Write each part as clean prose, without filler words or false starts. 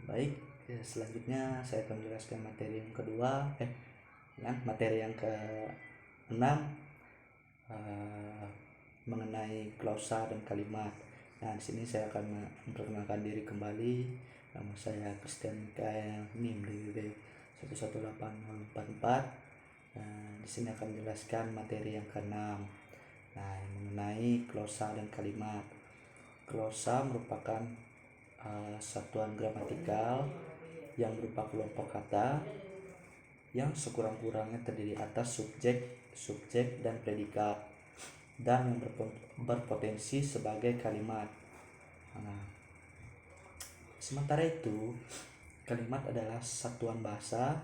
Baik, selanjutnya saya akan menjelaskan materi yang kedua, materi yang ke-6 mengenai klausa dan kalimat. Nah, di sini saya akan memperkenalkan diri kembali. Nama saya Christian Mikael, NIM DWB 118044. Nah, di sini akan menjelaskan materi yang ke-6. Nah, yang mengenai klausa dan kalimat. Klausa merupakan satuan gramatikal yang berupa kelompok kata yang sekurang-kurangnya terdiri atas subjek, dan predikat, dan yang berpotensi sebagai kalimat. Nah, sementara itu, kalimat adalah satuan bahasa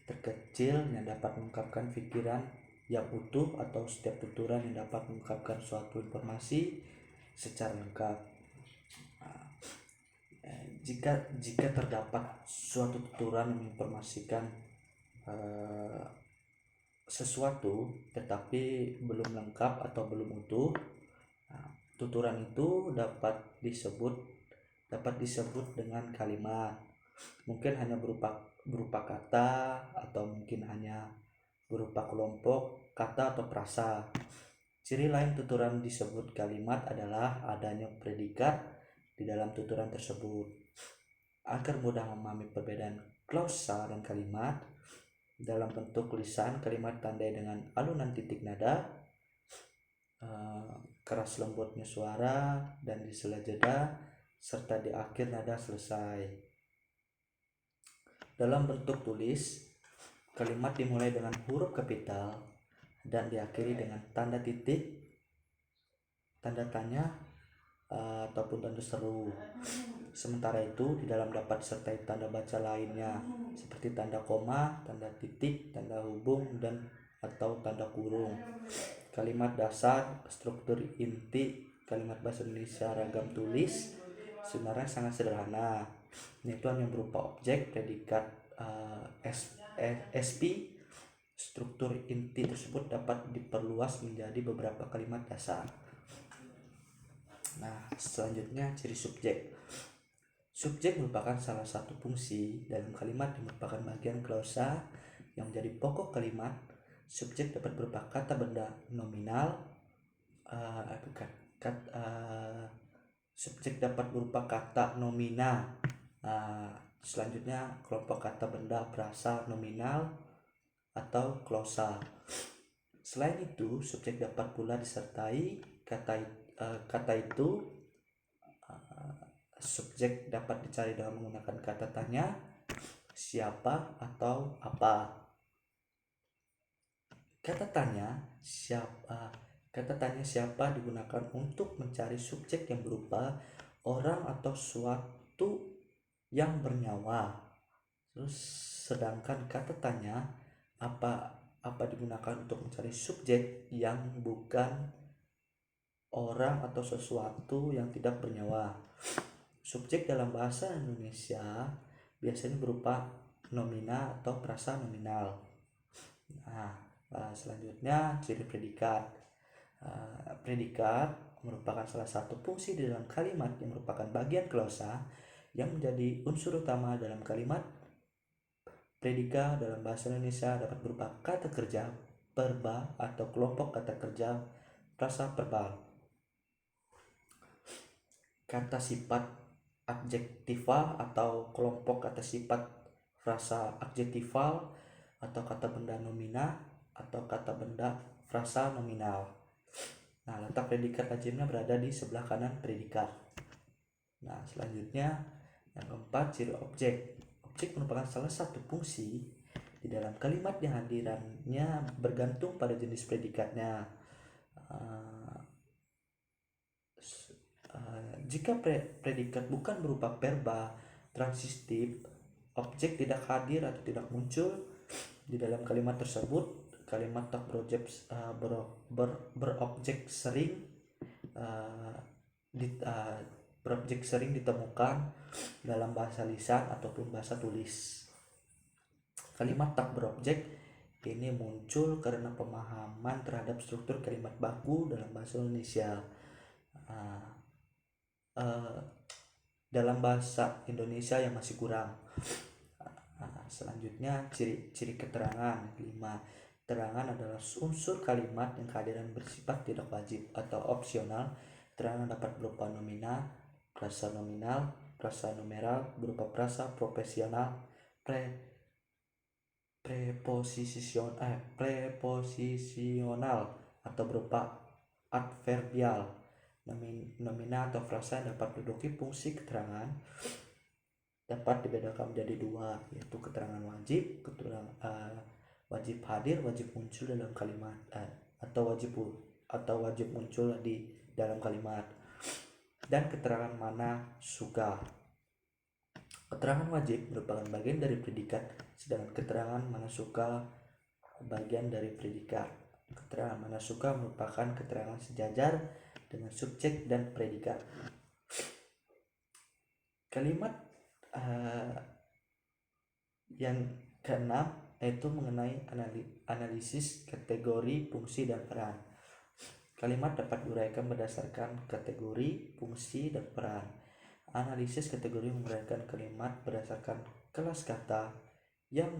terkecil yang dapat mengungkapkan pikiran yang utuh atau setiap tuturan yang dapat mengungkapkan suatu informasi secara lengkap. Nah, jika terdapat suatu tuturan yang menginformasikan sesuatu tetapi belum lengkap atau belum utuh, nah, tuturan itu dapat disebut dengan kalimat. Mungkin hanya berupa kata, atau mungkin hanya berupa kelompok kata atau frasa. Ciri lain tuturan disebut kalimat adalah adanya predikat di dalam tuturan tersebut. Agar mudah memahami perbedaan klausa dan kalimat, dalam bentuk lisan kalimat tandai dengan alunan titik nada, keras lembutnya suara, dan di sela jeda, serta di akhir nada selesai. Dalam bentuk tulis, kalimat dimulai dengan huruf kapital dan diakhiri dengan tanda titik, tanda tanya, ataupun tanda seru. Sementara itu, di dalam dapat disertai tanda baca lainnya seperti tanda koma, tanda titik, tanda hubung, dan atau tanda kurung. Kalimat dasar, struktur inti kalimat bahasa Indonesia ragam tulis sebenarnya sangat sederhana, yaitu hanya berupa objek, predikat, SP. Struktur inti tersebut dapat diperluas menjadi beberapa kalimat dasar. Nah, selanjutnya ciri subjek. Subjek merupakan salah satu fungsi dalam kalimat yang merupakan bagian klausa yang menjadi pokok kalimat. Subjek dapat berupa kata benda nominal, subjek dapat berupa kata nomina. Selanjutnya kelompok kata benda frasa nominal atau klausa. Selain itu, subjek dapat pula disertai kata itu. Subjek dapat dicari dengan menggunakan kata tanya, siapa, atau apa. Kata tanya siapa digunakan untuk mencari subjek yang berupa orang atau suatu yang bernyawa. Terus sedangkan kata tanya apa digunakan untuk mencari subjek yang bukan orang atau sesuatu yang tidak bernyawa. Subjek dalam bahasa Indonesia biasanya berupa nomina atau frasa nominal. Nah, selanjutnya ciri predikat. Predikat merupakan salah satu fungsi di dalam kalimat yang merupakan bagian klausa yang menjadi unsur utama dalam kalimat. Predikat dalam bahasa Indonesia dapat berupa kata kerja, verba, atau kelompok kata kerja, frasa verbal. Kata sifat adjektival atau kelompok kata sifat frasa adjektival, atau kata benda nomina atau kata benda frasa nominal. Nah, letak predikat lazimnya berada di sebelah kanan predikat. Nah, selanjutnya yang keempat, ciri objek. Objek merupakan salah satu fungsi di dalam kalimat yang hadirannya bergantung pada jenis predikatnya. Jika predikat bukan berupa verba transitif, objek tidak hadir atau tidak muncul di dalam kalimat tersebut. Kalimat tak berobjek sering ditemukan dalam bahasa lisan ataupun bahasa tulis. Kalimat tak berobjek ini muncul karena pemahaman terhadap struktur kalimat baku dalam bahasa Indonesia. dalam bahasa Indonesia yang masih kurang. Selanjutnya ciri-ciri keterangan. 5. Keterangan adalah unsur kalimat yang kehadiran bersifat tidak wajib atau opsional. Keterangan dapat berupa frasa nominal, frasa numeral, berupa frasa profesional, preposisional atau berupa adverbial. Nomina atau frasa yang dapat menduduki fungsi keterangan dapat dibedakan menjadi dua, yaitu keterangan wajib, wajib hadir, wajib muncul dalam kalimat, atau wajib muncul di dalam kalimat, dan keterangan mana suka. Keterangan wajib merupakan bagian dari predikat, sedangkan keterangan mana suka bagian dari predikat. Keterangan mana suka merupakan keterangan sejajar dengan subjek dan predikat. Kalimat yang keenam yaitu mengenai analisis kategori, fungsi, dan peran. Kalimat dapat diuraikan berdasarkan kategori, fungsi, dan peran. Analisis kategori menguraikan kalimat berdasarkan kelas kata yang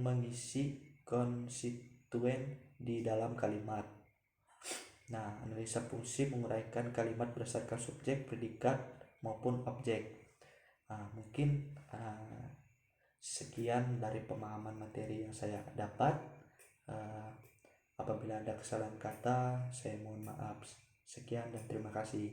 mengisi konstituen di dalam kalimat. Nah, analisa fungsi menguraikan kalimat berdasarkan subjek, predikat, maupun objek. Mungkin sekian dari pemahaman materi yang saya dapat. Apabila ada kesalahan kata, saya mohon maaf. Sekian dan terima kasih.